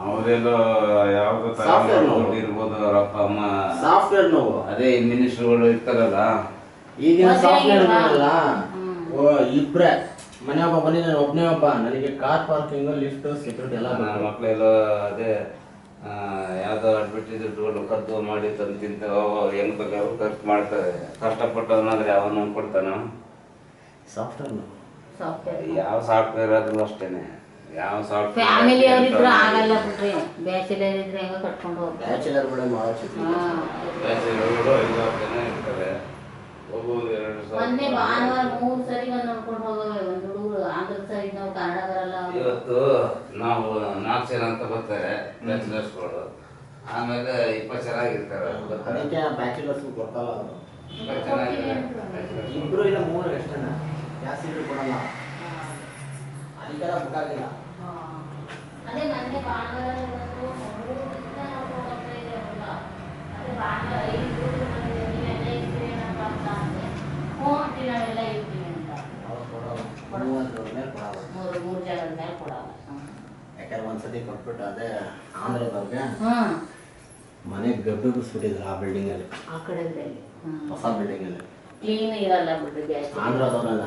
ಅವರೆಲ್ಲ ಯಾವ್ದು ಇರ್ಬೋದು ಅವ್ರ ಅಪ್ಪ ಅಮ್ಮ ಸಾಫ್ಟ್ವೇರ್ ನೋವು ಅದೇ ಮಿನಿಸ್ಟರ್ಗಳು ಇರ್ತಾರಲ್ಲ ಈಗಿನ ಸಾಫ್ಟ್ವೇರ್ ಇರಲ್ಲ. ಓ ಇಬ್ರೆ ಮನೆ ಒಬ್ಬ ಬನ್ನಿ, ನಾನು ಒಬ್ಬನೇ ಒಬ್ಬ, ನನಗೆ ಕಾರ್ ಪಾರ್ಕಿಂಗ್ ಲಿಫ್ಟ್ ಸೆಕ್ಯೂರಿಟಿ ಎಲ್ಲ. ಮಕ್ಕಳೆಲ್ಲ ಅದೇ ಯಾವ್ದೋ ಅಡ್ಮಿಟ್ ದುಡ್ಡು ಕದ್ದು ಮಾಡಿ ತಂದು ತಿಂತ ಹೆಂಗ್ ಬೇಕಾದ್ರೂ ಖರ್ಚು ಮಾಡ್ತಾರೆ. ಕಷ್ಟಪಟ್ಟವನಾದ್ರೆ ಅವನು ಕೊಡ್ತಾನ. ಸಾಫ್ಟ್ವೇರ್ ಯಾವ ಸಾಫ್ಟ್ವೇರ್ ಆದ್ರೂ ಅಷ್ಟೇನೆ. ಯಾವ ಸಾಫ್ಟ್ವೇರ್ ಫ್ಯಾಮಿಲಿ ಅವರಿದ್ರು ಆಗಲ್ಲ ಬಿಡ್ರಿ. ಬ್ಯಾಚುಲರ್ ಇದ್ರೆ ಹೆಂಗ ಕಟ್ಕೊಂಡು ಹೋಗ್ತಾರೆ. ಬ್ಯಾಚುಲರ್ ಕೂಡ ಬ್ಯಾಚುಲರ್ಗಳು 5 ಜನ ಇರ್ತಾರೆ. ಹೋಗುವುದು 2 ಸಾವಿರ. ಮೊನ್ನೆ ಭಾನುವಾರ 3 ಸರಿ ಬಂದು ನೋಡ್ಕೊಂಡು ಹೋಗವೆ. ಒಂದು ಹುಡುಗರು ಆಂಧ್ರ ಸೈಡ್ ನಾವು ಕನ್ನಡ ಬರಲ್ಲ. ಇವತ್ತು ನಾವು 4 ಜನ ಅಂತ ಬರ್ತಾರೆ ಬ್ಯಾಚುಲರ್ಸ್ಗಳು. ಆಮೇಲೆ 20 ಚೆನ್ನಾಗಿರ್ತಾರೆ. ಅದಕ್ಕೆ ಬ್ಯಾಚುಲರ್ಸ್ ಕೊಡ್ತಲ್ಲ. ಇಬ್ರು ಇಲ್ಲ 3 ಎಷ್ಟನ ಜಾಸ್ತಿ ಕೊಡಲ್ಲ. ಅದಕ್ಕೆಲ್ಲ ಬುಕ್ ಆಗಿಲ್ಲ. ಅದೇ ಮೊನ್ನೆ ಭಾನುವಾರ ಬಂದು 3 ದಿನ ನೋಡ್ಕೊಂಡು ಹೋಗ್ತಾ ಇದ್ದಾರಲ್ಲ. ಅದೇ ಭಾನುವಾರ 5 ನೀವೆಲ್ಲ ಇರ್ತೀವಿ ಏನಪ್ಪ ಅಂತ ಅಂದೆ. ಹೋಗ್ತೀವಿ ನಾವೆಲ್ಲ ಇರ್ತೀವಿ ಅಂತ. ಮೂರು ಜನದ ಮೇಲೆ ಕೊಡಲ್ಲ. ಯಾಕಂದ್ರೆ ಒಂದ್ಸತಿ ಕೊಟ್ಬಿಟ್ಟು ಅದೇ ಆಂಧ್ರದವ್ರಿಗೆ ಮನೆಗೆ ಗಬ್ಬಿಗಿಸ್ಬಿಟ್ಟಿದ್ರು ಆ ಬಿಲ್ಡಿಂಗ್ ಅಲ್ಲಿ. ಆ ಕಡೆ ಹೊಸ ಬಿಲ್ಡಿಂಗ್ ಅಲ್ಲಿ ಕ್ಲೀನ್ ಇರಲ್ಲ ಬಿಡ್ರಿ. ಆಂಧ್ರದವ್ರಲ್ಲ